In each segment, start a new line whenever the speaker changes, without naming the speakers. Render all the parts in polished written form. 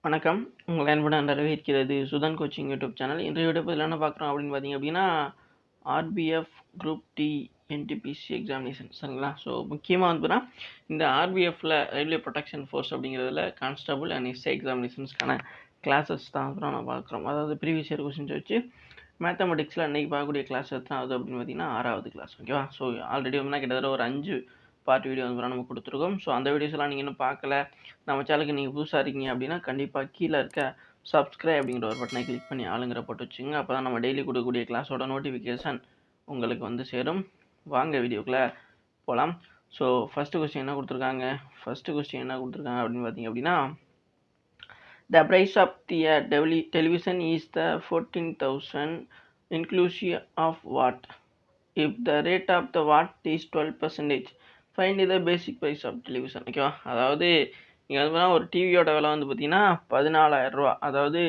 வணக்கம். உங்களை அன்புடன் வரவேற்கிறது சுதன் கோச்சிங் யூடியூப் சேனல். இன்றைய வீடியோ பதில் என்ன பார்க்குறோம் அப்படின்னு பார்த்தீங்க அப்படின்னா, RPF group D NTPC examination சரிங்களா? ஸோ முக்கியமாக வந்துன்னா இந்த ஆர்பிஎஃப்ல ரயில்வே ப்ரொடெக்ஷன் ஃபோர்ஸ் அப்படிங்கிறதுல கான்ஸ்டபிள் அண்ட் எஸ்ஐ எக்ஸாமினேஷன்ஸ்க்கான கிளாஸஸ் தான் வந்து நம்ம பார்க்குறோம். அதாவது ப்ரீவியஸ் இயர் கொஸ்டின்ஸ் வச்சு மேத்தமெட்டிக்ஸில் அன்றைக்கி பார்க்கக்கூடிய கிளாஸ் எத்தனை ஆகுது அப்படின்னு பார்த்தீங்கன்னா 6வது கிளாஸ். ஓகேவா? ஸோ ஆல்ரெடி வந்து கிட்டத்தட்ட ஒரு 5 பார்ட் வீடியோ வந்து நம்ம கொடுத்துருக்கோம். ஸோ அந்த வீடியோஸ்லாம் நீங்கள் இன்னும் பார்க்கல, நம்ம சேனலுக்கு நீங்கள் புதுசாக இருக்கீங்க அப்படின்னா கண்டிப்பாக கீழே இருக்க சப்ஸ்கிரைப் அப்படிங்கிற ஒரு பட்டனை கிளிக் பண்ணி ஆளுங்கிற போட்டு வச்சுங்க. அப்போ தான் நம்ம டெய்லி கொடுக்கக்கூடிய கிளாஸோட நோட்டிஃபிகேஷன் உங்களுக்கு வந்து சேரும். வாங்க வீடியோக்குள்ளே போகலாம். ஸோ ஃபஸ்ட்டு கொஸ்டின் என்ன கொடுத்துருக்காங்க அப்படின்னு பார்த்தீங்க அப்படின்னா, the price of the television is the 14,000 inclusive of what? If the rate of the watt is 12%, find the basic price of television. ஓகேவா? அதாவது நீங்கள் வந்து ஒரு டிவியோட விலை வந்து பார்த்தீங்கன்னா 14,000 ரூபா. அதாவது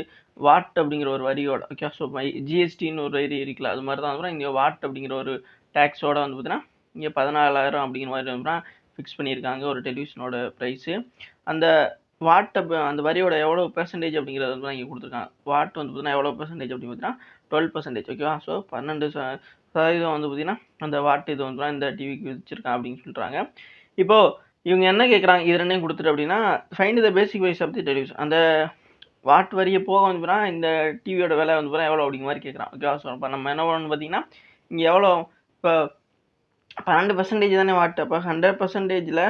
வாட் அப்படிங்கிற ஒரு வரியோட. ஓகே, ஸோ ஜிஎஸ்டின்னு ஒரு வரி இருக்குல்ல, அது மாதிரி தான் வந்து இங்கே வாட் அப்படிங்கிற ஒரு டேக்ஸோட வந்து பார்த்தீங்கன்னா இங்கே 14,000 அப்படிங்கிற மாதிரி வந்து ஃபிக்ஸ் பண்ணியிருக்காங்க ஒரு டெலிவிஷனோட ப்ரைஸு. அந்த வாட் அந்த வரியோட எவ்வளோ பெர்சன்டேஜ் அப்படிங்கிறது வந்து இங்கே கொடுத்துருக்காங்க. வாட் வந்து பார்த்தீங்கன்னா எவ்வளோ பெர்சன்டேஜ் அப்படின்னு பார்த்தீங்கன்னா 12%. ஓகேவா? ஸோ 12% வந்து பார்த்தீங்கன்னா அந்த வாட் இது வந்து இந்த டிவிக்கு வச்சுருக்கான் அப்படின்னு சொல்கிறாங்க. இப்போது இவங்க என்ன கேட்குறாங்க, இது ரெண்டையும் கொடுத்துட்டு அப்படின்னா find the basic wise of the television. அந்த வாட் வரியை போக வந்து பார்த்தீங்கன்னா இந்த டிவியோட விலை வந்து பார்த்தீங்கன்னா எவ்வளோ அப்படிங்கிற மாதிரி கேட்குறான். ஓகேவா? ஸோ இப்போ நம்ம என்ன பண்ணணும்னு பார்த்தீங்கன்னா இங்கே எவ்வளோ, இப்போ 12% தானே வாட். அப்போ 100%ல்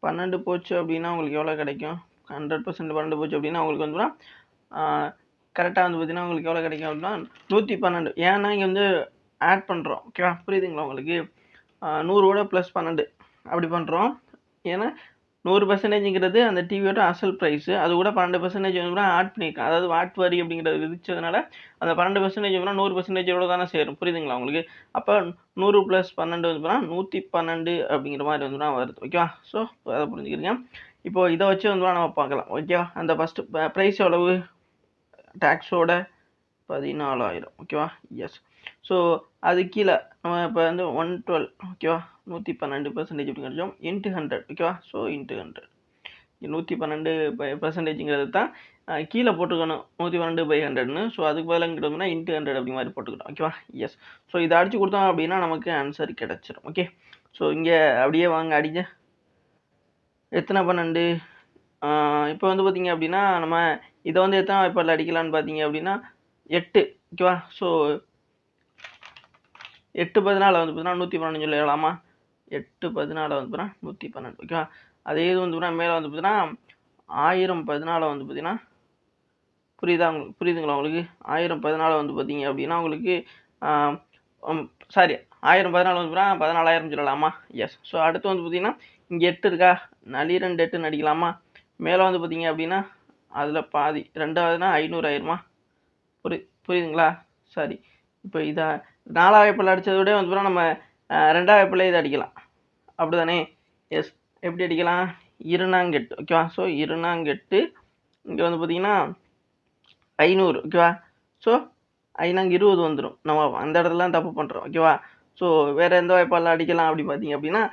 12 போச்சு அப்படின்னா உங்களுக்கு எவ்வளோ கிடைக்கும்? 100% 12 போச்சு அப்படின்னா உங்களுக்கு வந்து கரெக்டாக வந்து பார்த்தீங்கன்னா உங்களுக்கு எவ்வளோ கிடைக்கும் அப்படின்னா 112. ஏன்னா இங்கே வந்து ஆட் பண்ணுறோம். ஓகேவா? புரியுதுங்களா உங்களுக்கு? 100ஓட +12 அப்படி பண்ணுறோம். ஏன்னா 100%ங்கிறது அந்த டிவியோட அசல் ப்ரைஸு, அது கூட 12% வந்து ஆட் பண்ணியிருக்கேன். அதாவது வாட் வரி அப்படிங்கிறது விதிச்சதுனால அந்த 12% வந்து 100% எவ்வளோ தானே சேரும். புரியுதுங்களா உங்களுக்கு? அப்போ 100 + 12 வந்து 112 அப்படிங்கிற மாதிரி வந்து வருது. ஓகேவா? ஸோ அதை புரிஞ்சுக்கிறீங்க. இப்போது இதை வச்சு வந்து நம்ம பார்க்கலாம். ஓகேவா? அந்த ஃபஸ்ட்டு ப்ரைஸ் எவ்வளவு டேக்ஸோட 14,000. ஓகேவா? எஸ். ஸோ அது கீழே நம்ம இப்போ வந்து 112. ஓகேவா? 112% எப்படி கிடைச்சோம்? இன்ட்டு 100. ஓகேவா? So into 100. 112% தான் கீழே போட்டுக்கணும். 112/100ன்னு. ஸோ அதுக்கு பதிலாக கிட்டோம்னா இன்ட்டு 100 அப்படி மாதிரி போட்டுக்கிட்டோம். ஓகேவா? எஸ். ஸோ இதை அடித்து கொடுத்தோம் அப்படின்னா நமக்கு ஆன்சர் கிடச்சிரும். ஓகே. ஸோ இங்கே அப்படியே வாங்க அடிங்க. எத்தனை 12? இப்போ வந்து பார்த்தீங்க அப்படின்னா நம்ம இதை வந்து எத்தனை வாய்ப்பாடில் அடிக்கலான்னு பார்த்தீங்க அப்படின்னா 8. ஓகேவா? ஸோ 8/14 வந்து பார்த்தீங்கன்னா 112 சொல்லி எழுதலாமா? 8/14 வந்து பார்த்தீங்கன்னா 112. ஓகேவா? அதே இது வந்து பார்த்தீங்கன்னா மேலே வந்து பார்த்தீங்கன்னா 1014 வந்து பார்த்தீங்கன்னா புரியுதுங்களா உங்களுக்கு? 1014 வந்து பார்த்தீங்க அப்படின்னா உங்களுக்கு சாரி 1014 வந்து பார்த்தீங்கன்னா 14,000 சொல்லலாமா? எஸ். ஸோ அடுத்து வந்து பார்த்தீங்கன்னா இங்கே 8 இருக்கா? 2 8ன்னு அடிக்கலாமா? மேலே வந்து பார்த்தீங்க அப்படின்னா அதில் பாதி 2வதுனா 500 ஆயிருமா? புரியுதுங்களா? சரி. இப்போ இதை 4 வாய்ப்பில் அடித்ததை விட வந்து நம்ம 2 வாய்ப்பில் இதை அடிக்கலாம். அப்படி தானே? எஸ். எப்படி அடிக்கலாம்? 2×8. ஓகேவா? ஸோ 2×8 இங்கே வந்து பார்த்தீங்கன்னா 500. ஓகேவா? ஸோ 5×20 வந்துடும். நம்ம அந்த இடத்துல தப்பு பண்ணுறோம். ஓகேவா? ஸோ வேறு எந்த வாய்ப்பால் அடிக்கலாம் அப்படி பார்த்தீங்க அப்படின்னா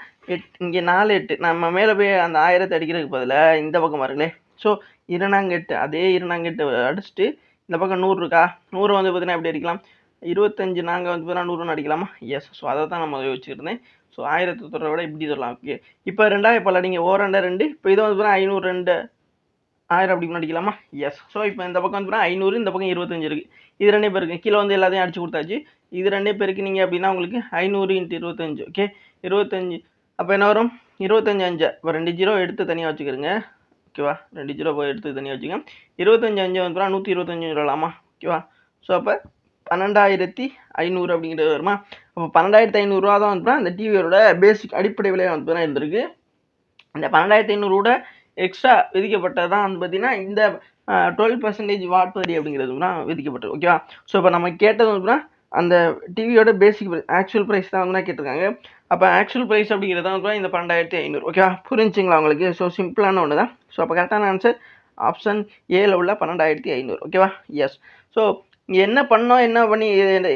இங்கே 4 8 நம்ம மேலே போய் அந்த 1000 அடிக்கிறதுக்கு பதிலாக இந்த பக்கம் பாருங்களே. ஸோ 2×8 அதே 2×8 அடிச்சுட்டு இந்த பக்கம் 100 இருக்கா? 100 வந்து பார்த்தீங்கன்னா எப்படி அடிக்கலாம்? 25 நாங்கள் வந்து பார்த்தீங்கன்னா 100ன்னு அடிக்கலாமா? எஸ். ஸோ அதை தான் நம்ம யோசிச்சுருந்தேன். ஸோ 1000 தொடுறத விட இப்படி சொல்லலாம். ஓகே. இப்போ 2 வாய்ப்பால் அடிங்க. 2 இப்போ இதை வந்து பார்த்தீங்கன்னா 500 2 1000 அப்படி அடிக்கலாமா? எஸ். ஸோ இப்போ இந்த பக்கம் வந்து 500, இந்த பக்கம் 25 இருக்குது. இது 2 பேருக்கு கீழே வந்து எல்லாத்தையும் அடிச்சு கொடுத்தாச்சு. இது 2 பேருக்கு நீங்கள் அப்படின்னா உங்களுக்கு 500 × 25. ஓகே. 25 அப்போ என்ன வரும்? 25 5. இப்போ 2 0 எடுத்து தனியாக வச்சுக்கிறோங்க. ஓகேவா? 2 0 போய் எடுத்து தனியாக வச்சுங்க. 25 5 வந்து 125 சொல்லலாமா? ஓகேவா? ஸோ அப்போ 12,500 அப்படிங்கிறது வருமா? அப்போ 12,500 ரூபா தான் வந்து அந்த டிவியோட பேசிக் அடிப்படை விலையாக வந்து இருந்திருக்கு. இந்த 12,500 எக்ஸ்ட்ரா விதிக்கப்பட்டதான் வந்து பார்த்தீங்கன்னா இந்த 12% வாட் வரி அப்படிங்கிறது தான் விதிக்கப்பட்டது. ஓகேவா? ஸோ இப்போ நம்ம கேட்டது வந்து அந்த டிவியோட பேசிக் ஆக்சுவல் ப்ரைஸ் தான் வந்து கேட்டிருக்காங்க. அப்போ ஆக்சுவல் ப்ரைஸ் அப்படிங்கிறது தான் இந்த 12,500. ஓகேவா? புரிஞ்சுங்களா உங்களுக்கு? ஸோ சிம்பிளான ஒன்று தான். ஸோ அப்போ கரெக்டான ஆன்சர் ஆப்ஷன் ஏல உள்ள 12,500. ஓகேவா? எஸ். ஸோ இங்கே என்ன பண்ணோம், என்ன பண்ணி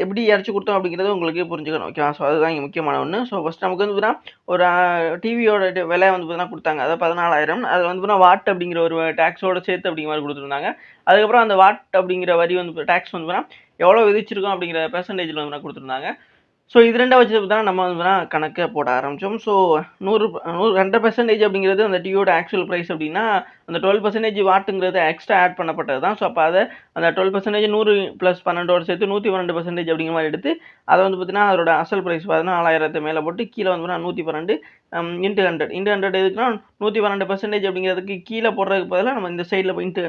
எப்படி இறச்சி கொடுத்தோம் அப்படிங்கிறது உங்களுக்கு புரிஞ்சுக்கணும். ஓகேவா? ஸோ அதுதான் இங்கே முக்கியமான ஒன்று. ஸோ ஃபஸ்ட் நமக்கு வந்து பார்த்தீங்கன்னா ஒரு டிவியோட விலை வந்து பார்த்தீங்கன்னா கொடுத்தாங்க. அதாவது 14,000. அதில் வந்து பார்த்தீங்கன்னா வாட் அப்படிங்கிற ஒரு டேக்ஸோட சேர்த்து அப்படிங்கிற மாதிரி கொடுத்துருந்தாங்க. அதுக்கப்புறம் அந்த வாட் அப்படிங்கிற வரி வந்து டேக்ஸ் வந்து பார்த்தீங்கன்னா எவ்வளோ விதிச்சிருக்கோம் அப்படிங்கிற பெர்சன்டேஜில் வந்து கொடுத்துருந்தாங்க. ஸோ இது 2 வச்சு தான் நம்ம வந்து கணக்கை போட ஆரம்பித்தோம். ஸோ 100% அப்படிங்கிறது அந்த டிவியோட ஆக்சுவல் ப்ரைஸ் அப்படின்னா அந்த 12% வாட்டுங்கிறது எக்ஸ்ட்ரா ஆட் பண்ணப்பட்டது தான். ஸோ அப்போ அதை அந்த 12% 100 + 12 சேர்த்து 112% அப்படிங்கிற மாதிரி எடுத்து அதை வந்து பார்த்தீங்கன்னா அதோட அசல் ப்ரைஸ் 14,000 மேலே போட்டு கீழே வந்து 112 இன்ட்டு 100 எதுக்குன்னா 112% அப்படிங்கிறதுக்கு கீழே போடுறதுக்கு பதிலாக நம்ம இந்த சைடில் இன்ட்டு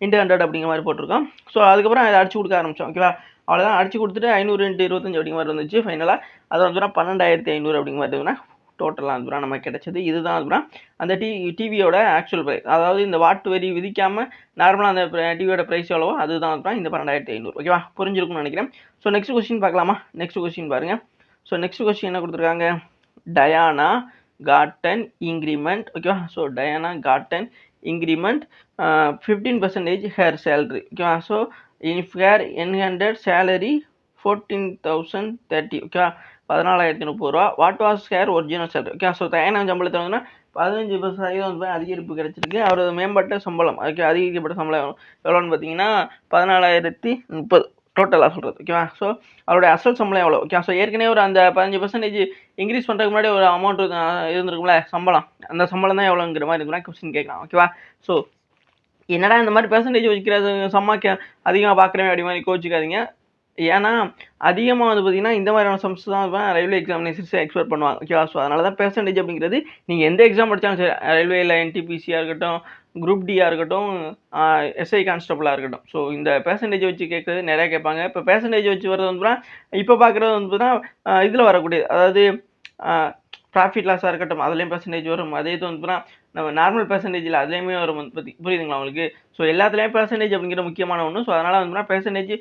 100 அப்படிங்கிற மாதிரி போட்டிருக்கோம். ஸோ அதுக்கப்புறம் அதை அடிச்சு கொடுக்க ஆரம்பித்தோம். ஓகேவா? அவ்வளோதான். அடிச்சு கொடுத்துட்டு 500 × 25 அப்படிங்கிற மாதிரி வந்துச்சு. ஃபைனலாக அது வந்து 12,500 அப்படிங்கிற மாதிரி இருக்குன்னா டோட்டலாக வந்து நமக்கு கிடைச்சது. இதுதான் வந்து அந்த டிவியோட ஆக்சுவல் ப்ரைஸ். அதாவது இந்த வாட் வரி விதிக்காமல் நார்மலாக அந்த டிவியோட ப்ரைஸ் எவ்வளவோ அதுதான் வந்து இந்த 12,500. ஓகேவா? புரிஞ்சிருக்கும்னு நினைக்கிறேன். ஸோ நெக்ஸ்ட் கொஸ்டின் பார்க்கலாமா? நெக்ஸ்ட் கொஸ்டின் பாருங்கள். ஸோ நெக்ஸ்ட் கொஸ்டின் என்ன கொடுத்துருக்காங்க? Diana cotton increment. ஓகேவா? So Diana cotton increment 15% her salary. ஓகேவா? So if her in handed salary 14,030. ஓகேவா? 14,030 ரூபா. What was her original salary. Okay. So Diana சம்பளத்தை வந்து 15% வந்து அதிகரிப்பு கிடைச்சிருக்கு. அவரது மேம்பட்ட சம்பளம் அதுக்கு அதிகரிக்கப்பட்ட சம்பளம் எவ்வளோன்னு பார்த்தீங்கன்னா 14,030 டோட்டலாக சொல்கிறது. ஓகேவா? ஸோ அவருடைய அசல் சம்பளம் எவ்வளோ? ஓகே. ஸோ ஏற்கனவே ஒரு அந்த 15% இன்க்ரீஸ் பண்ணுறதுக்கு முன்னாடி ஒரு அமௌண்ட் இருந்திருக்கும்ல சம்பளம், அந்த சம்பளம் தான் எவ்வளோங்கிற மாதிரி இருக்குன்னா கொஸ்டின் கேட்கலாம். ஓகேவா? ஸோ என்னடா இந்த மாதிரி பெர்சன்டேஜ் வைக்கிறது சம்மாக்க அதிகமாக பார்க்குறேன் அப்படி மாதிரி கோச்சிக்காதீங்க. ஏன்னா அதிகமாக வந்து பார்த்தீங்கன்னா இந்த மாதிரியான சம்ஸ் தான் ரயில்வே எக்ஸாமினேஷன்ஸ் எக்ஸ்பெக்ட் பண்ணுவாங்க. ஓகேவா? ஸோ அதனால தான் பெர்சன்டேஜ் அப்படிங்கிறது நீங்கள் எந்த எக்ஸாம் படித்தாலும் சரி, ரயில்வேயில் என்டிபிசியாக இருக்கட்டும், குரூப் டியாக இருக்கட்டும், எஸ்ஐ கான்ஸ்டபிளாக இருக்கட்டும், ஸோ இந்த பெர்சன்டேஜ் வச்சு கேட்குறது நிறையா கேட்பாங்க. இப்போ பெர்சன்டேஜ் வச்சு வரது வந்து இப்போ பார்க்குறது வந்து பார்த்தீங்கன்னா இதில் வரக்கூடியது, அதாவது ப்ராஃபிட் லாஸாக இருக்கட்டும் அதுலேயும் பெர்சன்டேஜ் வரும். அதே இது வந்து நம்ம நார்மல் பெர்சன்டேஜில் அதுலேயுமே வரும் பற்றி புரியுதுங்களா உங்களுக்கு? ஸோ எல்லாத்துலேயும் பெர்சன்டேஜ் அப்படிங்கிற முக்கியமான ஒன்று. ஸோ அதனால் வந்து பெர்சன்டேஜ்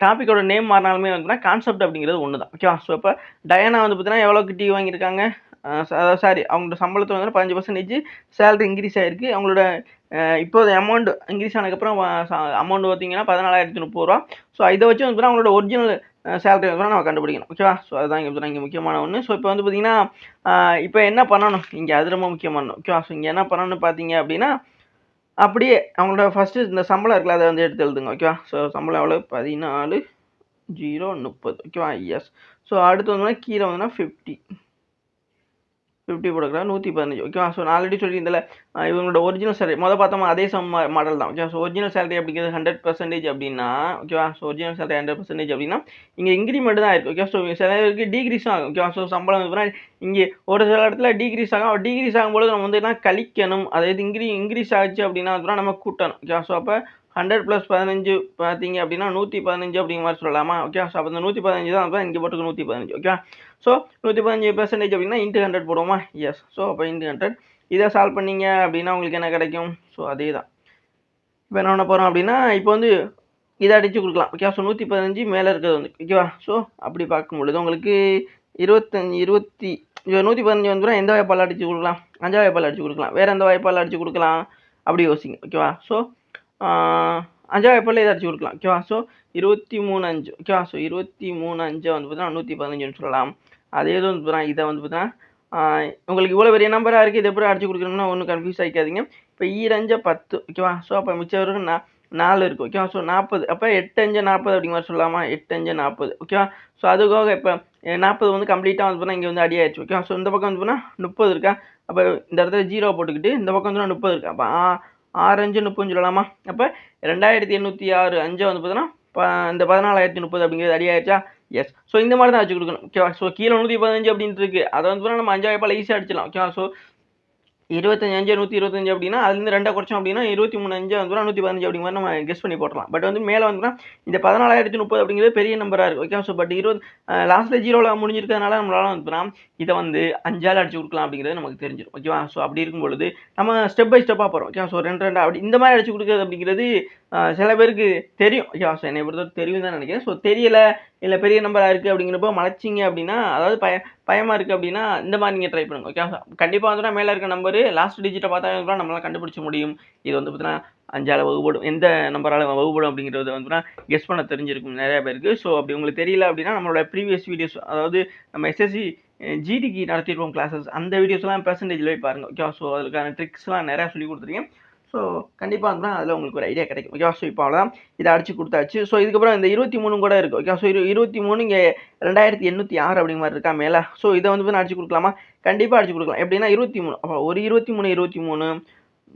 டாப்பிக்கோட நேம் மாறினாலுமே வந்து கான்செப்ட் அப்படிங்கிறது ஒன்று தான். ஓகேவா? ஸோ இப்போ டயானா வந்து பார்த்தீங்கன்னா எவ்வளோக்கு டிவி வாங்கியிருக்காங்க? சாரி, அவங்களோட சம்பளத்தில் வந்து 15% சேலரி இன்க்ரீஸ் ஆகிருக்கு. அவங்களோட இப்போது அமௌண்ட் இன்க்ரீஸ் ஆனதுக்கப்புறம் அமௌண்ட் பார்த்தீங்கன்னா 14,030 ரூபா. ஸோ இதை வச்சு வந்து அவங்களோட ஒரிஜினல் சேலரி வந்து நம்ம கண்டுபிடிக்கணும். ஓகேவா? ஸோ அதுதான் இங்கே முக்கியமான ஒன்று. ஸோ இப்போ வந்து பார்த்தீங்கன்னா இப்போ என்ன பண்ணணும் இங்கே, அது ரொம்ப முக்கியமான. ஓகேவா? ஸோ இங்கே என்ன பண்ணணும்னு பார்த்தீங்க அப்படின்னா அப்படியே அவங்களோட ஃபஸ்ட்டு இந்த சம்பளம் இருக்குல்ல அதை வந்து எடுத்து எழுதுங்க. ஓகேவா? ஸோ சம்பளம் எவ்வளோ? 14,030. ஓகேவா? எஸ். ஸோ அடுத்து வந்து கீழே வந்து 50 போட்டுக்கலாம். 115. ஓகேவா? ஸோ நான் ஆல்ரெடி சொல்லியிருந்தேன் இவங்களோட ஒரிஜினல் சேலரி மொதல் பார்த்தோமா அதே மாடல் தான். ஓகேவா? ஸோ ஒரிஜினல் சேலரி அப்படிங்கிறது 100% அப்படின்னா, ஓகேவா? ஸோ ஒரிஜினல் சேலரி 100% அப்படின்னா இங்கே இன்க்ரிமெண்ட் தான் இருக்குது. ஓகே. ஸோ சில பேருக்கு டிகிரீஸும் ஆகும். ஓகேவா? ஸோ சம்பளம் வந்து இங்கே ஒரு சில இடத்துல டிகிரீஸ் ஆகும். டிகிரீஸ் ஆகும்போது நம்ம வந்து என்ன கழிக்கணும். அதாவது இன்க்ரீஸ் ஆச்சு அப்படின்னா நம்ம கூட்டணும். ஓகேவா? ஸோ அப்போ 100 + 15 பார்த்தீங்க அப்படின்னா 115 அப்படிங்கிற மாதிரி சொல்லலாமா? ஓகே. ஸோ அப்போ இந்த 115 தான் இங்கே போட்டுக்கு 115. ஓகேவா? ஸோ 115% அப்படின்னா இன்ட்டு 100 போடுவோமா? எஸ். ஸோ அப்போ இன்ட்டு 100 இதை சால்வ் பண்ணிங்க அப்படின்னா உங்களுக்கு என்ன கிடைக்கும்? ஸோ அதே தான். இப்போ என்ன பண்ண போகிறோம் அப்படின்னா இப்போ வந்து இதை அடித்து கொடுக்கலாம். ஓகே. ஸோ 115 மேலே இருக்கிறது வந்து. ஓகேவா? ஸோ அப்படி பார்க்கும் பொழுது உங்களுக்கு 115 வந்து எந்த வாய்ப்பால் அடித்து கொடுக்கலாம்? 5ஆம் வாய்ப்பால் அடித்து கொடுக்கலாம். வேறு எந்த வாய்ப்பால் அடித்து கொடுக்கலாம்? அப்படி யோசிங்க. ஓகேவா? ஸோ 5ஆம் வாய்ப்பால் இதை அடித்து கொடுக்கலாம். ஓகேவா? ஸோ 23 5. ஓகேவா? ஸோ 23 வந்து பார்த்தீங்கன்னா 115 சொல்லலாம். அதே இது வந்து இதை வந்து பார்த்தீங்கன்னா உங்களுக்கு இவ்வளோ பெரிய நம்பராக இருக்குது, இது எப்படி அடிச்சு கொடுக்கணும்னா ஒன்றும் கன்ஃபியூஸ் ஆகிக்காதீங்க. இப்போ 2 10. ஓகேவா? ஸோ அப்போ மிச்சம் வரைக்கும் 4 இருக்குது. ஓகேவா? ஸோ 40. அப்போ 8 5 40 அப்படிங்கிற மாதிரி சொல்லலாமா? 8 5 40. ஓகேவா? ஸோ அதுக்காக இப்போ 40 வந்து கம்ப்ளீட்டாக வந்து இங்கே வந்து அடி ஆயிடுச்சு. ஓகேவா? ஸோ இந்த பக்கம் வந்து 30 இருக்கா? அப்போ இந்த இடத்துல 0 போட்டுக்கிட்டு இந்த பக்கம் வந்து 30 இருக்கா? அப்போ 6 5 30 சொல்லலாமா? அப்போ 2806 5 வந்து பார்த்தீங்கன்னா இந்த 14,030 அப்படிங்கிறது அடி ஆயிடுச்சா? எஸ். ஸோ இந்த மாதிரி தான் வச்சு கொடுக்கணும். ஓகேவா? ஸோ கீழே 115 அப்படின்ட்டு இருக்குது, அதை வந்து நம்ம 5ஆம் வாய்ப்பால் ஈஸியாக அடிச்சிடலாம். ஓகேவா? ஸோ 25 5 125 அப்படின்னா அதுலேருந்து 2 குறைச்சோம் அப்படின்னா 23 5 வந்து 115 அப்படிங்கிற மாதிரி நம்ம கெஸ் பண்ணி போட்டலாம். பட் வந்து மேலே வந்து இந்த 14,030 அப்படிங்கிறது பெரிய நம்பராக இருக்குது. ஓகே. ஸோ பட் லாஸ்ட்டில் 0வில் முடிஞ்சிருக்கிறதுனால நம்மளால வந்து இதை வந்து 5ஆல் அடிச்சு கொடுக்கலாம் அப்படிங்கிறது நமக்கு தெரிஞ்சிடும். ஓகேவா? ஸோ அப்படி இருக்கும் பொழுது நம்ம ஸ்டெப் பை ஸ்டெப்பாக போகிறோம். ஓகே. ஸோ 2 2 அப்படி இந்த மாதிரி அடிச்சு கொடுக்குறது அப்படிங்கிறது சில பேருக்கு தெரியும். ஓகேவா? ஸோ என்னை பொறுத்தவரை தெரியும் தான் நினைக்கிறேன். ஸோ தெரியலை இல்லை பெரிய நம்பராக இருக்குது அப்படிங்கிறப்போ மலைச்சிங்க அப்படின்னா, அதாவது பயமாக இருக்குது அப்படின்னா இந்த மாதிரி நீங்கள் ட்ரை பண்ணுங்கள். ஓகே. கண்டிப்பாக வந்து மேலே இருக்க நம்பரு லாஸ்ட் டிஜிட்டை பார்த்தா நம்மளால் கண்டுபிடிச்ச முடியும். இது வந்து பார்த்தீங்கன்னா 5ஆல் வகுப்படும், எந்த நம்பரால் வகுப்படும் அப்படிங்கிறது வந்துன்னா கெஸ் பண்ண தெரிஞ்சிருக்கும் நிறையா பேருக்கு. ஸோ அப்படி உங்களுக்கு தெரியல அப்படின்னா நம்மளோட ப்ரீவியஸ் வீடியோஸ், அதாவது நம்ம எஸ்எஸ்சி ஜிடிக்கு நடத்திருப்போம் கிளாஸஸ், அந்த வீடியோஸ்லாம் பெர்சன்டேஜில் போய் பாருங்கள். ஓகேவா. ஸோ அதுக்கான ட்ரிக்ஸ்லாம் நிறையா சொல்லி கொடுத்துருக்கேன். ஸோ கண்டிப்பாக இருந்தால் அதில் உங்களுக்கு ஒரு ஐடியா கிடைக்கும். ஓகேவா. ஸோ இப்போ அவ்வளோதான், இதை அடிச்சு கொடுத்தாச்சு. ஸோ இதுக்கப்புறம் இந்த 23 கூட இருக்குது. ஓகே. ஸோ 23 இங்கே 2806 அப்படிங்கிற மாதிரி இருக்கா மேலே. ஸோ இதை வந்து அடிச்சு கொடுக்கலாமா? கண்டிப்பாக அடிச்சு கொடுக்கலாம். எப்படின்னா 23, அப்போ ஒரு 23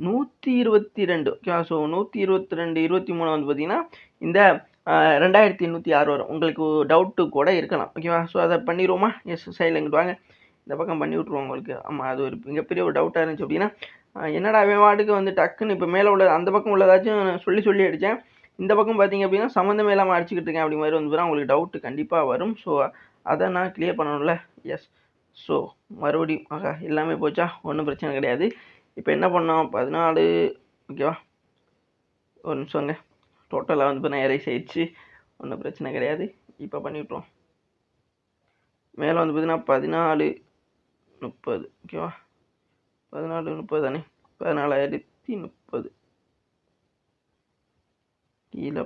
122. ஓகே. ஸோ 122 23 வந்து பார்த்தீங்கன்னா இந்த 2806 வரும். உங்களுக்கு டவுட்டு கூட இருக்கலாம். ஓகேவா. ஸோ அதை பண்ணிடுவோமா? எஸ், சைடில் இங்கிட்டு வாங்க, இந்த பக்கம் பண்ணி விட்ருவோம் உங்களுக்கு. ஆமாம், அது ஒரு மிகப்பெரிய ஒரு டவுட்டாக இருந்துச்சு. அப்படின்னா என்னடா வாட்டுக்கு வந்து டக்குன்னு இப்போ மேலே உள்ள அந்த பக்கம் உள்ளதாச்சும் சொல்லி அடித்தேன், இந்த பக்கம் பார்த்தீங்க அப்படின்னா சம்மந்தமே இல்லாமல் அடிச்சுக்கிட்டு இருக்கேன் அப்படி மாதிரி வந்து உங்களுக்கு டவுட்டு கண்டிப்பாக வரும். ஸோ அதை நான் கிளியர் பண்ணணும்ல. எஸ். ஸோ மறுபடியும் எல்லாமே போச்சா, ஒன்றும் பிரச்சனை கிடையாது. இப்போ என்ன பண்ணோம், 14. ஓகேவா. ஒரு நிமிஷங்க, டோட்டலாக வந்து இப்போ நான் எரேஸ் ஆயிடுச்சு, ஒன்றும் பிரச்சனை கிடையாது. இப்போ பண்ணிவிட்டோம். மேலே வந்து பார்த்தீங்கன்னா 14 30. ஓகேவா. 14 30 தானே, 14,030. கீழே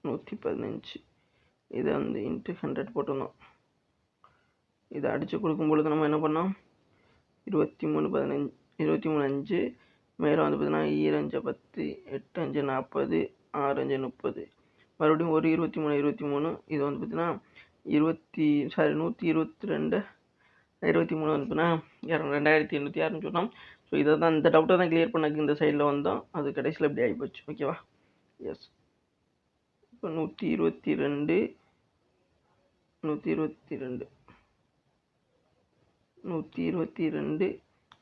115. இதை வந்து இன்ட்டு 100 போட்டிருந்தோம். இதை அடித்து கொடுக்கும் பொழுது நம்ம என்ன பண்ணோம், 23 15 23 5. மேலே வந்து பார்த்தீங்கன்னா 2 5 10 8 5 40 6 5 30. மறுபடியும் ஒரு 23 இது வந்து பார்த்தீங்கன்னா 122 23 வந்து பார்த்தீங்கன்னா 2806 சொன்னோம். ஸோ இதை தான், இந்த டவுட்டை தான் கிளியர் பண்ணக்கு இந்த சைடில் வந்தோம். அது கடைசியில் இப்படி ஆகிப்போச்சு. ஓகேவா. எஸ். இப்போ 122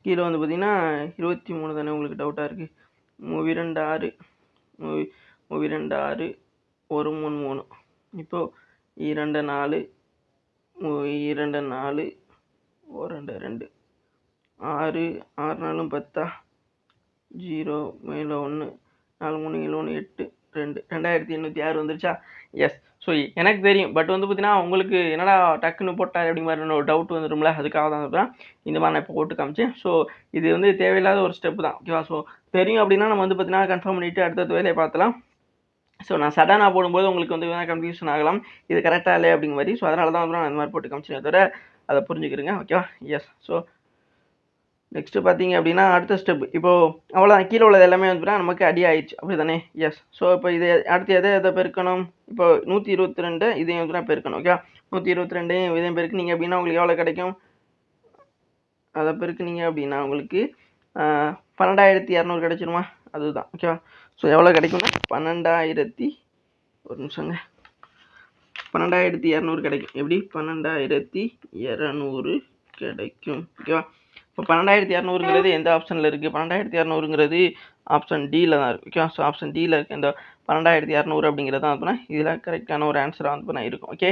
கீழே வந்து பார்த்தீங்கன்னா 23 தானே உங்களுக்கு டவுட்டாக இருக்குது. 3 2 6 1 3 3. இப்போது 2 4 2 4 1 2 2 6 6 4 10 0 மேலே 1 4 3 7 1 8 2 2806 வந்துருச்சா? எஸ். ஸோ எனக்கு தெரியும், பட் வந்து பார்த்தீங்கன்னா உங்களுக்கு என்னடா டக்குன்னு போட்டார் அப்படி மாதிரி ஒரு டவுட் வந்துடும்ல, அதுக்காக தான் இந்த மாதிரி நான் இப்போ போட்டு காமிச்சேன். ஸோ இது வந்து தேவையில்லாத ஒரு ஸ்டெப் தான். ஓகேவா. ஸோ தெரியும் அப்படின்னா நம்ம வந்து பார்த்தீங்கன்னா கன்ஃபார்ம் பண்ணிவிட்டு அடுத்த வேலையை பார்த்தலாம். ஸோ நான் சடனாக போடும்போது உங்களுக்கு வந்து கன்ஃபியூஷன் ஆகலாம், இது கரெக்டாக இல்லை அப்படிங்கிற மாதிரி. ஸோ அதனால தான் வந்து நான் இந்த மாதிரி போட்டு காமிச்சேன், தவிர அதை புரிஞ்சுக்கிறேங்க. ஓகேவா. எஸ். ஸோ நெக்ஸ்ட்டு பார்த்தீங்க அப்படின்னா அடுத்த ஸ்டெப், இப்போது அவ்வளோதான், கீழே உள்ளது எல்லாமே வந்து நமக்கு அடி ஆயிடுச்சு அப்படி தானே. எஸ். ஸோ இப்போ இது அடுத்து எதை பெருக்கணும், இப்போ 122 இதையும் வந்து பெருக்கணும். ஓகே. 122 இதையும் பெருக்குனீங்க அப்படின்னா உங்களுக்கு எவ்வளோ கிடைக்கும், அதை பெருக்குனீங்க அப்படின்னா உங்களுக்கு 12,200 கிடைச்சிருமா, அதுதான். ஓகேவா. ஸோ எவ்வளோ கிடைக்கும்னா 12,000 ஒரு நிமிஷங்க 12,200 கிடைக்கும். எப்படி 12,200 கிடைக்கும். ஓகேவா. இப்போ 12,200ங்கிறது எந்த ஆப்ஷனில் இருக்குது, 12,200ங்கிறது ஆப்ஷன் டியில் தான் இருக்குது. ஓகே. ஸோ ஆப்ஷன் டியில் இருக்குது இந்த 12,200 அப்படிங்கிறது தான் வந்து இதில் கரெக்டான ஒரு ஆன்சராக வந்து நான் இருக்கும். ஓகே.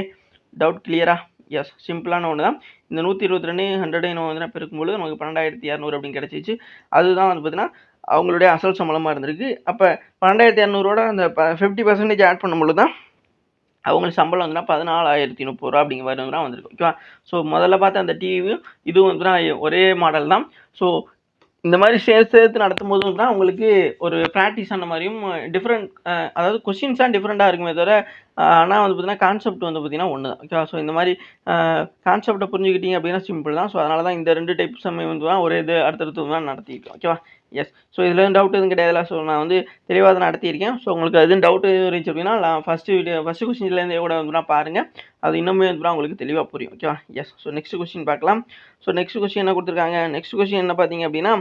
டவுட் கிளியரா? எஸ். சிம்பிளான ஒன்று தான். இந்த 122 100 வந்து பெருக்கும்போது நமக்கு 12,200 அப்படின்னு கிடச்சிச்சு. அதுதான் வந்து பார்த்தீங்கன்னா அவங்களுடைய அசல் சம்பளமாக இருந்திருக்கு. அப்போ 12,200ஓட அந்த 50% ஆட் பண்ணும்பொழுது தான் அவங்களுக்கு சம்பளம் வந்துன்னா 14,030 ரூபா அப்படிங்கிற மாதிரி வந்து வந்திருக்கு. ஓகேவா. ஸோ முதல்ல பார்த்த அந்த டிவியும் இதுவும் வந்துன்னா ஒரே மாடல் தான். ஸோ இந்த மாதிரி சேர்த்து நடத்தும் போது தான் உங்களுக்கு ஒரு ப்ராக்டிஸ் ஆன மாதிரியும் டிஃப்ரெண்ட், அதாவது கொஸ்டின்ஸாக டிஃப்ரெண்ட்டாக இருக்குமே தவிர, ஆனால் வந்து பார்த்தீங்கன்னா கான்செப்ட் வந்து பார்த்தீங்கன்னா ஒன்று தான். ஓகேவா. ஸோ இந்த மாதிரி கான்செப்டை புரிஞ்சுக்கிட்டீங்க அப்படின்னா சிம்பிள் தான். ஸோ அதனால தான் இந்த 2 டைப் சமயம் வந்து தான் ஒரே இது அடுத்தடுத்து தான் நடத்தியிருக்கோம். ஓகேவா. எஸ். ஸோ இதில் டவுட் எதுவும் கிடையாதுல. ஸோ நான் வந்து தெளிவாக தான் நடத்தியிருக்கேன். ஸோ உங்களுக்கு எதுவும் டவுட் எதுவும் இருந்துச்சு அப்படின்னா நான் ஃபஸ்ட்டு கொஸ்டின்லேருந்தே கூட வந்து பாருங்கள், அது இன்னுமே வந்து உங்களுக்கு தெளிவாக புரியும். ஓகேவா. எஸ். ஸோ நெக்ஸ்ட் கொஸ்டின் பார்க்கலாம். ஸோ நெக்ஸ்ட் கொஸ்டின் என்ன கொடுத்துருக்காங்க, நெக்ஸ்ட் கொஸ்டின் என்ன பார்த்தீங்க அப்படின்னா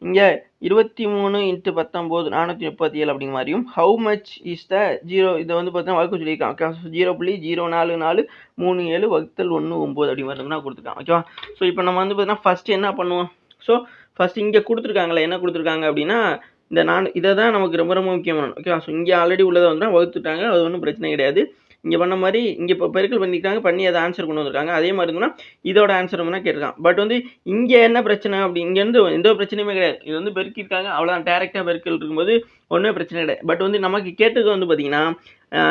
இங்கே 23 × 19 437 அப்படிங்கிற மாதிரியும் ஹவு மச் இஸ் த 0 இதை வந்து பார்த்தீங்கன்னா வகுக்க சொல்லியிருக்காங்க. ஓகே. 0.0443 வகுத்தல் 19 அப்படி மாதிரி தான் கொடுத்துருக்காங்க. ஓகேவா. ஸோ இப்போ நம்ம வந்து பார்த்தீங்கன்னா ஃபஸ்ட்டு என்ன பண்ணுவோம், ஸோ ஃபஸ்ட்டு இங்கே கொடுத்துருக்காங்களே என்ன கொடுத்துருக்காங்க அப்படின்னா இந்த இதை தான் நமக்கு ரொம்ப ரொம்ப முக்கியமான. ஓகேவா. ஸோ இங்கே ஆல்ரெடி உள்ளதை வந்து வகுத்துட்டாங்க, அது ஒன்றும் பிரச்சனை கிடையாது. இங்கே பண்ண மாதிரி இங்கே இப்போ பெருக்கல் பண்ணியிருக்காங்க, பண்ணி அதை ஆன்சர் கொண்டு வந்திருக்காங்க. அதே மாதிரி இருந்தோம்னா இதோட ஆன்சர் வேணால் கேட்டிருக்கான். பட் வந்து இங்கே என்ன பிரச்சனை அப்படி, இங்கேருந்து எந்த பிரச்சனையுமே கிடையாது. இது வந்து பெருக்கியிருக்காங்க அவ்வளோதான், டேரெக்டாக பெருக்கல் இருக்கும்போது ஒன்றுமே பிரச்சனை கிடையாது. பட் வந்து நமக்கு கேட்டது வந்து பார்த்திங்கன்னா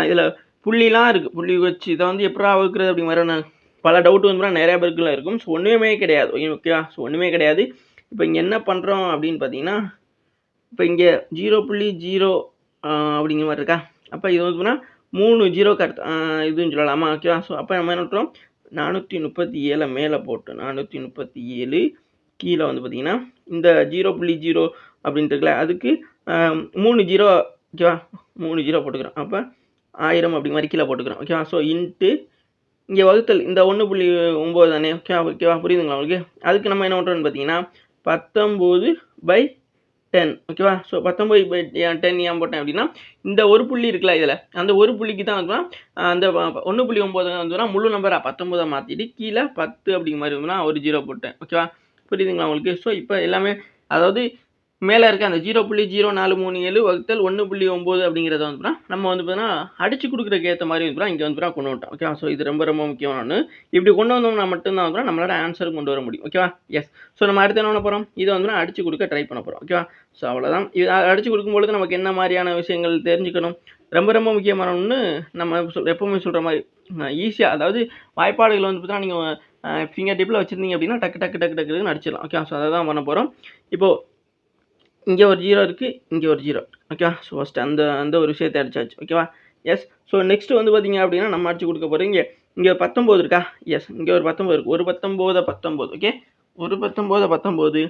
இதில் புள்ளிலாம் இருக்குது, புள்ளி வச்சு இதை வந்து எப்படா வகுக்கிறது அப்படி மாதிரி பல டவுட் வந்து நிறையா பேருக்குலாம் இருக்கும். ஸோ ஒன்றுமே கிடையாது. ஓகேவா. ஸோ ஒன்றுமே கிடையாது. இப்போ இங்கே என்ன பண்ணுறோம் அப்படின்னு பார்த்தீங்கன்னா இப்போ இங்கே 0.0 அப்படிங்கிற மாதிரி இருக்கா. அப்போ இது வந்து பார்த்தீங்கன்னா 3 ஜீரோக்கு அடுத்து இதுன்னு சொல்லலாமா? ஓகேவா. ஸோ அப்போ நம்ம என்ன பண்ணுறோம், 437 மேலே போட்டு 437 கீழே வந்து பார்த்தீங்கன்னா இந்த 0.0 அப்படின்ட்டு இருக்குல்ல, அதுக்கு 3 ஜீரோ ஓகேவா, 3 ஜீரோ போட்டுக்கிறோம். அப்போ 1000 அப்படி மாதிரி கீழே போட்டுக்கிறோம். ஓகேவா. ஸோ இன்ட்டு இங்கே வகுத்தல் இந்த 1.9 தானே. ஓகேவா புரியுதுங்களா உங்களுக்கு? அதுக்கு நம்ம என்ன பண்ணுறோம்னு பார்த்தீங்கன்னா 19/10. ஓகேவா. ஸோ 19/10 ஏன் போட்டேன் அப்படின்னா, இந்த ஒரு புள்ளி இருக்குல்ல இதில், அந்த ஒரு புள்ளிக்கு தான் வந்து அந்த 1.9 வந்து முழு நம்பராக 19 மாற்றிட்டு கீழே 10 அப்படிங்கிற மாதிரி வந்து ஒரு ஜீரோ போட்டேன். ஓகேவா புரியுதுங்களா உங்களுக்கு? ஸோ இப்போ எல்லாமே அதாவது மேலே இருக்க அந்த 0.0437 வகுத்தல் 1.9 அப்படிங்கிறத வந்து நம்ம வந்து பார்த்தீங்கன்னா அடிச்சு கொடுக்குறதுக்கு ஏற்ற மாதிரி வந்து இங்கே வந்து கொண்டு வந்துட்டோம். ஓகேவா. ஸோ இது ரொம்ப ரொம்ப முக்கியமான ஒன்று. இப்படி கொண்டு வந்தோம்னா மட்டும்தான் வந்து நம்மளோட ஆன்சர் கொண்டு வர முடியும். ஓகேவா. எஸ். ஸோ நம்ம அடுத்து என்ன பண்ண போகிறோம், இதை வந்து அடிச்சு கொடுக்க ட்ரை பண்ண போகிறோம். ஓகேவா. ஸோ அவ்வளோதான். இது அடிச்சு கொடுக்கும்பொழுது நமக்கு என்ன மாதிரியான விஷயங்கள் தெரிஞ்சுக்கணும், ரொம்ப ரொம்ப முக்கியமான ஒன்று. நம்ம எப்பவுமே சொல்கிற மாதிரி ஈஸியாக, அதாவது வாய்ப்பாடுகள் வந்து பார்த்தீங்கன்னா நீங்கள் ஃபிங்கர் டிப்பில் வச்சுருந்தீங்க அப்படின்னா டக்கு டக்கு டக்கு டக்குன்னு அடிச்சிடலாம். ஓகே. ஸோ அதை தான் பண்ண போகிறோம். இப்போது இங்கே ஒரு ஜீரோ இருக்குது, இங்கே ஒரு ஜீரோ. ஓகேவா. ஸோ ஃபஸ்ட்டு அந்த ஒரு விஷயத்தை அடிச்சாச்சு. ஓகேவா. எஸ். ஸோ நெக்ஸ்ட்டு வந்து பார்த்தீங்க அப்படின்னா நம்ம அடிச்சு கொடுக்க போகிறோம். இங்கே 19 இருக்கா. எஸ். இங்கே ஒரு 19 இருக்குது. ஒரு 19 ஓகே. ஒரு 19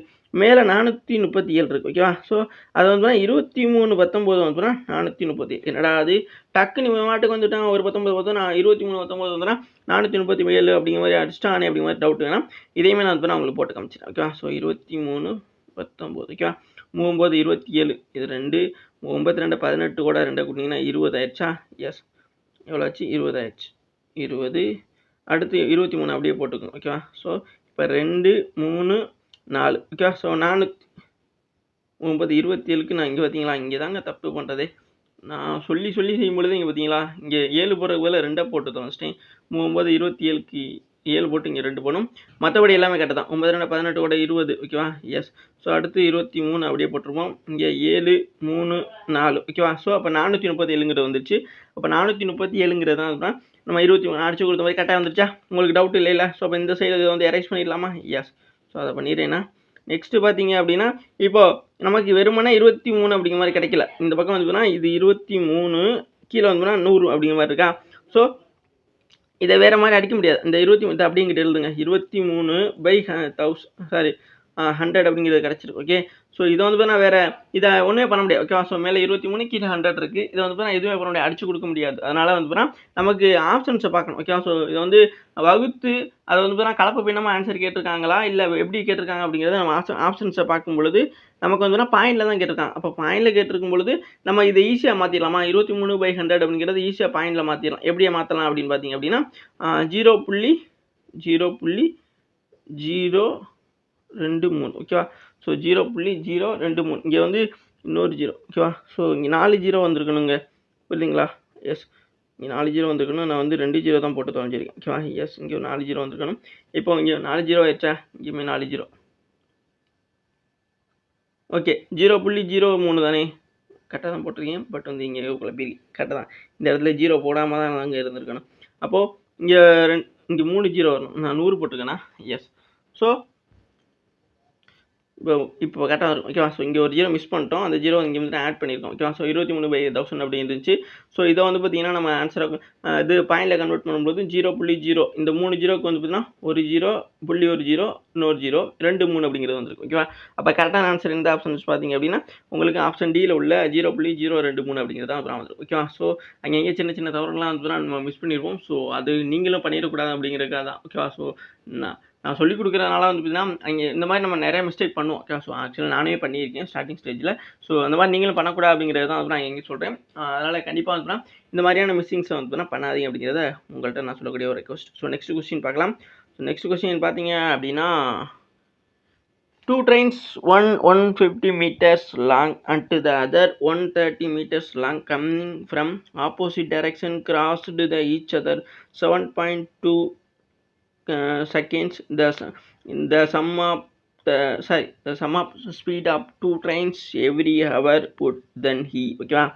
மேலே 437 இருக்குது. ஓகேவா. ஸோ அது வந்து 23/19 வந்து 437. என்னடா அது டக்குன்னு மாட்டுக்கு வந்துட்டாங்க. ஒரு 19 நான் 23/19 வந்துன்னா 437 அப்படிங்கிற மாதிரி அடிச்சிட்டானே அப்படிங்கிற மாதிரி டவுட் வேணாம். இதையுமே நான் வந்து உங்களுக்கு போட்டு காமிச்சிட்டேன். ஓகேவா. ஸோ 23/19 ஓகேவா. 39 27 இது 2 92 18 கூட 2 கூட்டிங்கன்னா 20 ஆயிடுச்சா. எஸ். எவ்வளோ ஆச்சு, 20 ஆயிடுச்சு. 20 அடுத்து 23 அப்படியே போட்டுக்கணும். ஓகேவா. ஸோ இப்போ 2 3 4 ஓகேவா. ஸோ 409 27க்கு நான் இங்கே பார்த்தீங்களா, இங்கே தாங்க தப்பு பண்ணுறதே. நான் சொல்லி செய்யும் பொழுது இங்கே பார்த்தீங்களா, இங்கே 7 போடுறதுக்கு பதிலாக 2 போட்டு தொலைச்சிட்டேன். 39 27க்கு 7 போட்டு இங்கே 2 போடணும். மற்றபடி எல்லாமே கரெக்டு தான். 92 18 கூட 20 ஓகேவா. எஸ். ஸோ அடுத்து 23 அப்படியே போட்டுருப்போம். இங்கே 7 3 4 ஓகேவா. ஸோ அப்போ 437ங்கிறது வந்துருச்சு. அப்போ 437ங்கிறது தான் நம்ம 23 அடிச்சு கொடுத்த மாதிரி கரெக்டாக வந்துருச்சா. உங்களுக்கு டவுட் இல்லை. ஸோ அப்போ இந்த சைடு வந்து எரேஸ் பண்ணிடலாமா. எஸ். ஸோ அதை பண்ணிடுறேன்னா நெக்ஸ்ட்டு பார்த்தீங்க அப்படின்னா, இப்போது நமக்கு வெறுமனே 23 அப்படிங்கிற மாதிரி கிடைக்கல. இந்த பக்கம் வந்துன்னா இது 23 கீழே வந்துன்னா 100 அப்படிங்கிற மாதிரி இருக்கா. ஸோ இதை வேறு மாதிரி அடிக்க முடியாது. இந்த 23 அப்படிங்கிட்ட எழுதுங்க. 23/1000 100 அப்படிங்கிறது கிடச்சிருக்கு. ஓகே. ஸோ இதை வந்து நான் வேறு இதை ஒன்றுமே பண்ண முடியாது. ஓகேவா. ஸோ மேலே 23 கீழே 100 இருக்குது. இதை வந்து எதுவுமே பண்ண முடியாது, அடிச்சு கொடுக்க முடியாது. அதனால் வந்து நமக்கு ஆப்ஷன்ஸை பார்க்கணும். ஓகேவா. ஸோ இதை வந்து வகுத்து அதை வந்து கலப்பு பின்னமாக ஆன்சர் கேட்டிருக்காங்களா இல்லை எப்படி கேட்டிருக்காங்க அப்படிங்கிறத நம்ம ஆப்ஷன்ஸை பார்க்கும் பொழுது நமக்கு வந்து பாயிண்டில் தான் கேட்டிருக்காங்க. அப்போ பாயிண்டில் கேட்டிருக்கும் பொழுது நம்ம இதை ஈஸியாக மாற்றிடலாமா. 23/100 அப்படிங்கிறது ஈஸியாக பாயிண்டில் மாற்றிடலாம். எப்படியே மாற்றலாம் அப்படின்னு பார்த்தீங்க அப்படின்னா 0.023 ஓகேவா. ஸோ 0.023 இங்கே வந்து இன்னொரு ஜீரோ. ஓகேவா. ஸோ இங்கே 4 ஜீரோ வந்திருக்கணுங்க. புரியுதுங்களா. எஸ். இங்கே 4 ஜீரோ வந்திருக்கணும். நான் வந்து 2 ஜீரோ தான் போட்டு தொலைஞ்சிருக்கேன். ஓகேவா. எஸ். இங்கே ஒரு 4 ஜீரோ வந்திருக்கணும். இப்போ இங்கே 4 ஜீரோ ஆயிடுச்சா. இங்கேயுமே 4 ஜீரோ. ஓகே. 0.03 தானே. கரெக்டாக தான் போட்டிருக்கேன். பட் வந்து இங்கே குழப்பி கரெக்டாக தான். இந்த இடத்துல ஜீரோ போடாமல் தான் அங்கே இருந்திருக்கணும். அப்போது இங்கே 3 ஜீரோ வரணும். நான் 100 போட்டிருக்கேன்னா. எஸ். ஸோ இப்போ கரெக்டாக இருக்கும். ஓகேவா. ஸோ இங்கே ஒரு ஜீரோ மிஸ் பண்ணிட்டோம். அந்த ஜீரோ இங்கே வந்து ஆட் பண்ணியிருக்கோம். ஓகேவா. ஸோ 23/1000 அப்படி இருந்துச்சு. ஸோ இதை வந்து பார்த்தீங்கன்னா நம்ம ஆன்சராக இது பாயிண்டில் கன்வெர்ட் பண்ணும்போது 0.0 இந்த 3 ஜீரோக்கு வந்து பார்த்தீங்கன்னா ஒரு ஜீரோ புள்ளி ஒரு ஜீரோ இன்னொரு ஜீரோ 2 3 அப்படிங்கிறது வந்துருக்கு. ஓகேவா. அப்போ கரெக்டான ஆன்சர் எந்த ஆப்ஷன்ஸ் பார்த்தீங்க அப்படின்னா உங்களுக்கு ஆப்ஷன் டியில் உள்ள 0.023 அப்படிங்கிறது தான் அப்புறம் வந்துடும். ஓகேவா. ஸோ அங்கே சின்ன சின்ன தவறுலாம் வந்து நம்ம மிஸ் பண்ணிடுவோம். ஸோ அது நீங்களும் பண்ணிடக்கூடாது அப்படிங்கிறதுக்காக தான். ஓகேவா. ஸோ நான் சொல்லிக் கொடுக்குறதுனால வந்து பார்த்தீங்கன்னா அங்கே இந்த மாதிரி நம்ம நிறைய மிஸ்டேக் பண்ணுவோம். ஓகே. ஸோ ஆக்சுவலாக நானே பண்ணியிருக்கேன் ஸ்டார்டிங் ஸ்டேஜில். ஸோ அந்த மாதிரி நீங்களும் பண்ணக்கூடாது அப்படிங்கிறது தான் நான் எங்கே சொல்கிறேன். அதனால் கண்டிப்பாக வந்து இந்த மாதிரியான மிஸ்டேக்ஸை வந்து பண்ணாதீங்க அப்படிங்கிறத உங்கள்கிட்ட நான் சொல்லக்கூடிய ஒரு ரெக்வஸ்ட். ஸோ நெக்ஸ்ட் கொஸ்டின் பார்க்கலாம். ஸோ நெக்ஸ்ட் கொஸ்டின் பார்த்தீங்க அப்படின்னா 2 trains, one 150 meters long and the other 130 meters long, coming from opposite direction, crossed each other 7.2 seconds. The sum of speed of 2 trains every hour would then he. ஓகேவா.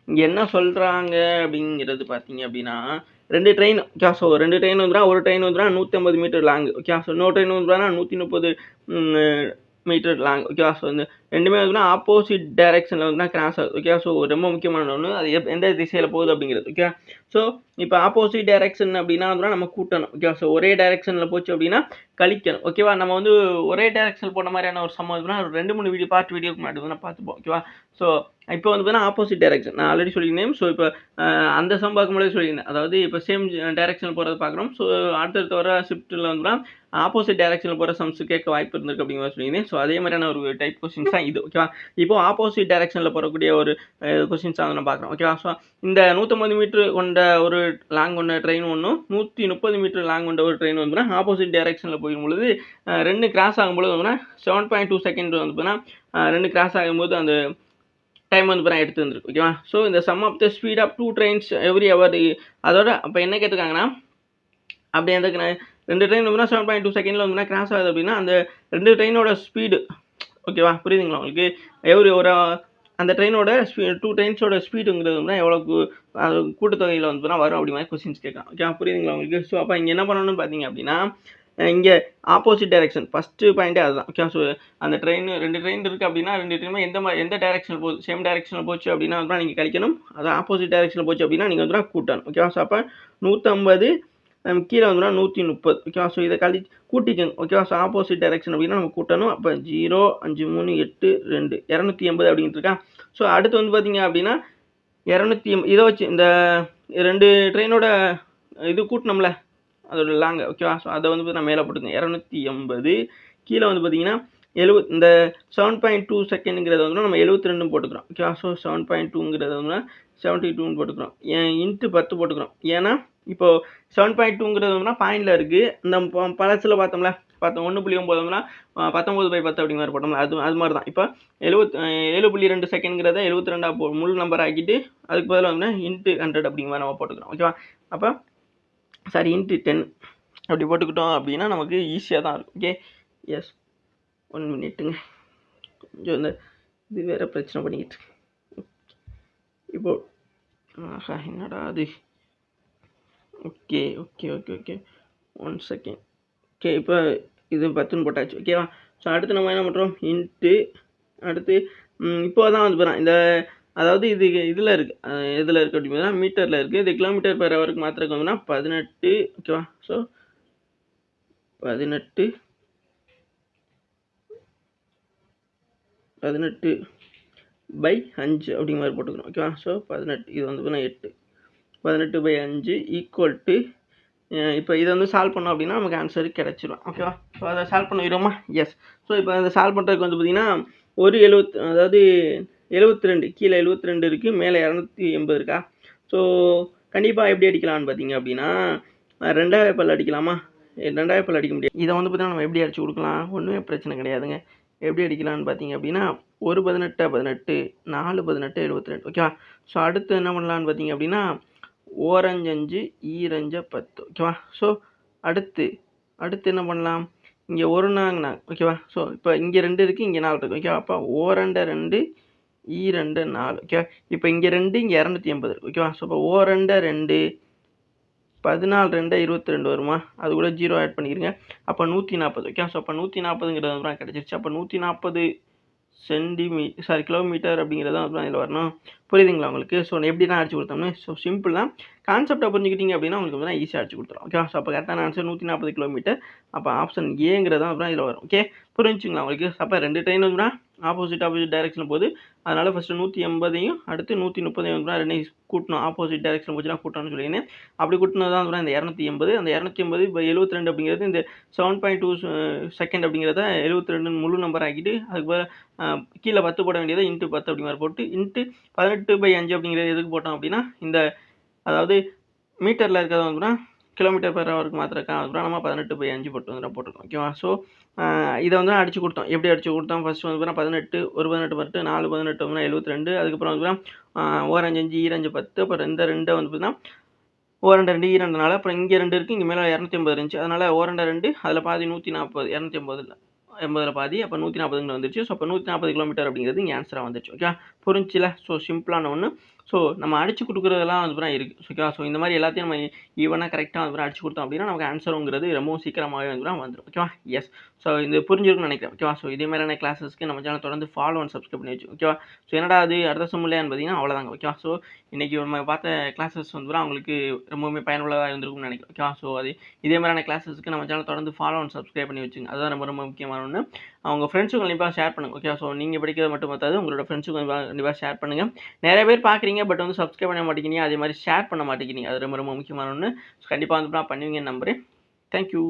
இங்கே என்ன சொல்கிறாங்க அப்படிங்கிறது பார்த்தீங்க அப்படின்னா 2 train. Okay. So 2 train வந்துடும். ஒரு train வந்துடும் 150 மீட்டர் லாங். ஓகே. ஸோ இன்னொரு ட்ரெயின் வந்துடும் 130 மீட்டர் லாங். ஓகேவா. ஸோ இந்த ரெண்டுமே வந்து ஆப்போசிட் டைரக்ஷனில் வந்து கிராஸ் ஆகுது. ஓகே, ஸோ ரொம்ப முக்கியமான ஒன்று அது எந்த திசையில் போகுது அப்படிங்கிறது. ஓகே, ஸோ இப்போ ஆப்போசிட் டைரக்ஷன் அப்படின்னா வந்து நம்ம கூட்டணும். ஓகே, ஸோ ஒரே டைரக்ஷனில் போச்சு அப்படின்னா கழிக்கணும். ஓகேவா, நம்ம வந்து ஒரே டைரக்ஷன் போன மாதிரியான ஒரு சம்மந்தம்னா ஒரு 2-3 வீடியோக்கு முன்னாடி வந்து நான் பார்த்துப்போம். ஓகேவா, ஸோ இப்போ வந்து பார்த்தீங்கன்னா ஆப்போசிட் டைரக்ஷன் நான் ஆல்ரெடி சொல்லியிருந்தேன். ஸோ இப்போ அந்த சம் பார்க்கும்போது சொல்லியிருந்தேன், அதாவது இப்போ சேம் டைரக்ஷனில் போகிறது பார்க்குறோம். ஸோ அடுத்தடுத்து வர ஷிஃப்ட்டில் வந்து ஆப்போசிட் டைரக்ஷனில் போகிற சம்ஸ் கேட்க வாய்ப்பு இருந்திருக்கு அப்படிங்கிற மாதிரி சொல்லியிருந்தேன். ஸோ அதே மாதிரியான ஒரு டைப் கொஸ்டின்ஸ் தான் இது. ஓகேவா, இப்போ ஆப்போசிட் டைரக்ஷனில் போகக்கூடிய ஒரு கொஸ்டின்ஸ் தான் நம்ம பார்க்குறோம். ஓகேவா, ஸோ இந்த 150 மீட்டர் கொண்ட ஒரு லாங் கொண்ட ட்ரெயின் ஒன்றும் 130 மீட்டர் லாங் கொண்ட ஒரு ட்ரெயின் வந்து ஆப்போசிட் டைரக்ஷனில் போகும் பொழுது 2 கிராஸ் ஆகும்போது வந்து 7.2 செகண்ட் வந்து பார்த்தீங்கன்னா 2 கிராஸ் ஆகும்போது அந்த டைம் வந்து பார்த்தா எடுத்து வந்துருக்கு. ஓகேவா, ஸோ இந்த sum of the speed of 2 trains every hour. அதோட அப்போ என்ன கேட்டிருக்காங்கன்னா, அப்படி அந்த 2 ட்ரெயின் வந்து 7.2 செகண்டில் வந்து கிராஸ் ஆகுது அப்படின்னா அந்த 2 ட்ரெயினோட ஸ்பீடு. ஓகேவா, புரியுதுங்களா உங்களுக்கு? எவ்ரி ஒரு அந்த ட்ரெயினோட 2 ட்ரெயின்ஸோட ஸ்பீடுங்கிறது வந்து எவ்வளோ கூட்டுத்தொகையில் வந்து வரும் அப்படி மாதிரி கொஸ்டின்ஸ் கேட்கலாம். ஓகேவா, புரியுதுங்களா உங்களுக்கு? ஸோ அப்போ இங்கே என்ன பண்ணணும்னு பார்த்தீங்க அப்படின்னா, இங்கே ஆப்போசிட் டைரக்ஷன் ஃபஸ்ட்டு பாயிண்ட்டே அதுதான். ஓகே, ஸோ அந்த 2 ட்ரெயின் இருக்குது அப்படின்னா 2 ட்ரெயினுமே எந்த டைரக்ஷனில் போகுது, சேம் டைரக்ஷனில் போச்சு அப்படின்னா வந்து நீங்கள் கழிக்கணும். அது ஆப்போசிட் டைரக்ஷனில் போச்சு அப்படின்னா நீங்கள் வந்து கூட்டணும். ஓகேவா, ஸோ அப்போ 150 கீழே வந்து 130. ஓகேவா, ஸோ இதை கூட்டிக்கணும். ஓகேவா, ஸோ ஆப்போசிட் டைரக்ஷன் அப்படின்னா நம்ம கூட்டணும். அப்போ 0 5 3 8 2 280 அப்படின்ட்டு இருக்கா. ஸோ அடுத்து வந்து பார்த்தீங்க அப்படின்னா 280 இதை வச்சு இந்த 2 ட்ரெயினோட இது கூட்டணும்ல அதோட லாங். ஓகேவா, ஸோ அதை வந்து நான் மேலே போட்டுக்கேன் 280. கீழே வந்து பார்த்தீங்கன்னா இந்த 7.2 செகண்டுங்கிறத வந்து நம்ம 72 போட்டுக்கிறோம். ஓகேவா, ஸோ 7.2ங்கிறத வந்து 72 போட்டுக்கிறோம். இன்ட்டு 10 போட்டுக்கிறோம். ஏன்னா இப்போ 7.2ங்கிறது வந்து பாயிண்டில் இருக்குது. இந்த பழசில் பார்த்தோம்ல 1.9 19/10 அப்படிங்கிற மாதிரி போட்டோம்ல, அது மாதிரி தான். இப்போ 7.2 செகண்ட்ங்கிறத 72 முழு நம்பர் ஆக்கிட்டு அதுக்கு பதிலாக வந்து இன்ட்டு 100 அப்படிங்கிற மாதிரி நம்ம போட்டுக்கிறோம். ஓகேவா, அப்போ சாரி இன்ட்டு 10 அப்படி போட்டுக்கிட்டோம் அப்படின்னா நமக்கு ஈஸியாக தான் இருக்கும். ஓகே, எஸ் 1 மினிட்டுங்க, கொஞ்சம் இந்த இது வேறு பிரச்சனை பண்ணிக்கிட்டு. இப்போ என்னடா அது. Okay okay okay okay 1 second. Okay, இப்போ இது 10ன்னு போட்டாச்சு. ஓகேவா, ஸோ அடுத்து நம்ம என்ன பண்ணுறோம், இன்ட்டு அடுத்து இப்போ தான் வந்து போகிறோம் இந்த அதாவது இது இதில் இருக்குது, எதில் இருக்குது அப்படின்னா மீட்டரில் இருக்குது. இது கிலோமீட்டர் பெர் ஹவருக்கு மாத்திரக்கு வந்துன்னா 18. ஓகேவா, ஸோ 18 பை 5 அப்படிங்கிற மாதிரி போட்டுக்கிறோம். ஓகேவா, ஸோ 18 இது வந்து 8 18/5 ஈக்குவல் டு இப்போ இதை வந்து சால்வ் பண்ணோம் அப்படின்னா நமக்கு ஆன்சர் கிடச்சிடும். ஓகேவா, ஸோ அதை சால்வ் பண்ணிடுவோமா? எஸ். ஸோ இப்போ அதை சால்வ் பண்ணுறதுக்கு வந்து பார்த்திங்கன்னா ஒரு 70 அதாவது 72 கீழே 72 இருக்குது, மேலே 280 இருக்கா. ஸோ கண்டிப்பாக எப்படி அடிக்கலாம்னு பார்த்தீங்க அப்படின்னா 2ஆவது பல் அடிக்கலாமா? 2ஆவது பல் அடிக்க முடியாது. இதை வந்து பார்த்தீங்கன்னா நம்ம எப்படி அடிச்சு கொடுக்கலாம், ஒன்றுமே பிரச்சனை கிடையாதுங்க. எப்படி அடிக்கலாம்னு பார்த்தீங்க அப்படின்னா ஒரு 18 18 4 18 72. ஓகேவா, ஸோ அடுத்து என்ன பண்ணலான்னு பார்த்தீங்க அப்படின்னா ஓரஞ்சு 5 ஈரஞ்ச 10. ஓகேவா, ஸோ அடுத்து என்ன பண்ணலாம், இங்கே ஒரு நாங்கண்ணா. ஓகேவா, ஸோ இப்போ இங்கே 2 இருக்குது, இங்கே 4 இருக்குது. ஓகேவா, அப்போ ஓரண்ட 2 ஈரண்ட 4. ஓகேவா, இப்போ இங்கே 2 இங்கே 280 இருக்குது. ஓகேவா, ஸோ இப்போ ஓரண்ட 2 14 2 22 வருமா, அது கூட 0 ஆட் பண்ணிக்கிறீங்க. அப்போ 140. ஓகே, ஸோ அப்போ 140ங்கிறது கிடச்சிருச்சு. அப்போ 140 கிலோமீட்டர் அப்படிங்கிறது தான் இதில் வரணும். புரியுதுங்களா உங்களுக்கு? ஸோ எப்படி தான் அடிச்சு கொடுத்தோம்னு ஸோ சிம்பிள் தான். கான்செப்டை புரிஞ்சுக்கிட்டீங்க அப்படின்னா உங்களுக்கு வந்து ஈஸியாக அடிச்சு கொடுத்துரும். ஓகே, ஸோ அப்போ கரெக்டான ஆன்சர் 140 கிலோமீட்டர். அப்போ ஆப்ஷன் ஏங்கிறது தான் இதில் வரும். ஓகே, புரிஞ்சுங்களா உங்களுக்கு? அப்போ 2 ட்ரெயின் வந்து ஆப்போசிட் டைரக்ஷனில் போகுது. அதனால் ஃபஸ்ட்டு 180ஐயும் அடுத்து 130ஐயும் வந்து 2 கூட்டணும். ஆப்போசிட் டைரக்ஷன் போச்சுன்னா கூட்டணும்னு சொல்லியிருந்தேன். அப்படி கூட்டினது தான் இந்த 280. அந்த 280 இப்போ 72 அப்படிங்கிறது இந்த 7.2 செகண்ட் அப்படிங்கிறத 72 முழு நம்பர் ஆக்கிட்டு அதுக்கு கீழே 10 போட வேண்டியதை இன்ட்டு 10 அப்படி மாதிரி போட்டு இன்ட்டு 18/5 அப்படிங்கிறது எதுக்கு போட்டோம் அப்படின்னா இந்த அதாவது மீட்டரில் இருக்கிறது வந்துன்னா கிலோமீட்டர் பெர் ஹவருக்கு மாத்திரக்கா அதுக்கப்புறம் நம்ம 18/5 போட்டுருக்கோம். ஓகேவா, ஸோ இதை வந்து அடிச்சு கொடுத்தோம். எப்படி அடிச்சு கொடுத்தோம், ஃபஸ்ட்டு வந்து 18 ஒரு 18 10 4 18 72. அதுக்கப்புறம் வந்து ஓரஞ்சு 5 ஈரஞ்சு 10. அப்புறம் இந்த 2 வந்து பார்த்தீங்கன்னா ஓரண்ட 2 ஈரண்ட 4. அப்புறம் இங்கே 2 இருக்குது, இங்கே மேலே 280 இருந்துச்சு. அதனால் ஓரண்ட 2 அதில் பாதி 140 280 80 பாதி. அப்போ 140 வந்துருச்சு. ஸோ அப்போ 140 கிலோமீட்டர் அப்படிங்கிறது இங்கே ஆன்சராக வந்துருச்சு. ஓகே, புரிஞ்சுல? ஸோ சிம்பிளான ஒண்ணு. ஸோ நம்ம அடிச்சு குடுக்குறதெல்லாம் வந்து பார்த்தீங்கன்னா இருக்கு. ஓகேவா? ஸோ இந்த மாரி எல்லாத்தையும் நம்ம ஈவனா கரெக்ட்டா வந்து பார்த்தீங்கன்னா அடிச்சு குடுத்தோம் அப்படின்னா, நமக்கு ஆன்ஸருங்கிறது ரொம்பவும் சீக்கிரமாவே வந்து பார்த்தீங்கன்னா வந்துரும். ஓகேவா? எஸ். ஸோ இது புரிஞ்சிருக்கும்னு நெனைக்கிறேன். ஓகேவா? ஸோ இதே மாரியான கிளாஸஸ்க்கு நம்ம சேனல் தொடர்ந்து ஃபாலோ அண்ட் சப்ஸ்கிரைப் பண்ணி வச்சுக்கோங்க. ஓகேவா? ஸோ என்னடா இது அடுத்த செம் இல்லையான்னு பார்த்தீங்கன்னா, அவ்வளோதாங்க. ஓகேவா? ஸோ இன்னைக்கு நம்ம பார்த்த கிளாஸஸ் வந்து பார்த்தீங்கன்னா உங்களுக்கு ரொம்பவுமே பயனுள்ளதா இருந்திருக்கும்னு நெனைக்கிறேன். ஓகேவா? ஸோ இதே மாரியான கிளாஸஸ்க்கு நம்ம சேனல் தொடர்ந்து ஃபாலோ அண்ட் சப்ஸ்கிரைப் பண்ணி வச்சுக்கங்க. அதுதான் ரொம்ப ரொம்ப முக்கியமான ஒண்ணு. அவங்க ஃப்ரெண்ட்ஸுக்கு கண்டிப்பா ஷேர் பண்ணுங்க. ஓகேவா? ஸோ நீங்க படிக்கிறது மட்டும் பத்தாது. உங்களோட ஃப்ரெண்ட்ஸுக்கு கண்டிப்பா ஷேர் பண்ணுங்க. நெறைய பேர் பார்க்குறீங்க. பட் வந்து சப்ஸ்கிரைப் பண்ண மாட்டேங்கிறீங்க. அதே மாரி ஷேர் பண்ண மாட்டேங்கிறீங்க. அது ரொம்ப ரொம்ப முக்கியமான ஒண்ணு. ஸோ கண்டிப்பா வந்து பண்ணுவீங்கன்னு நம்புறேன். Thank you.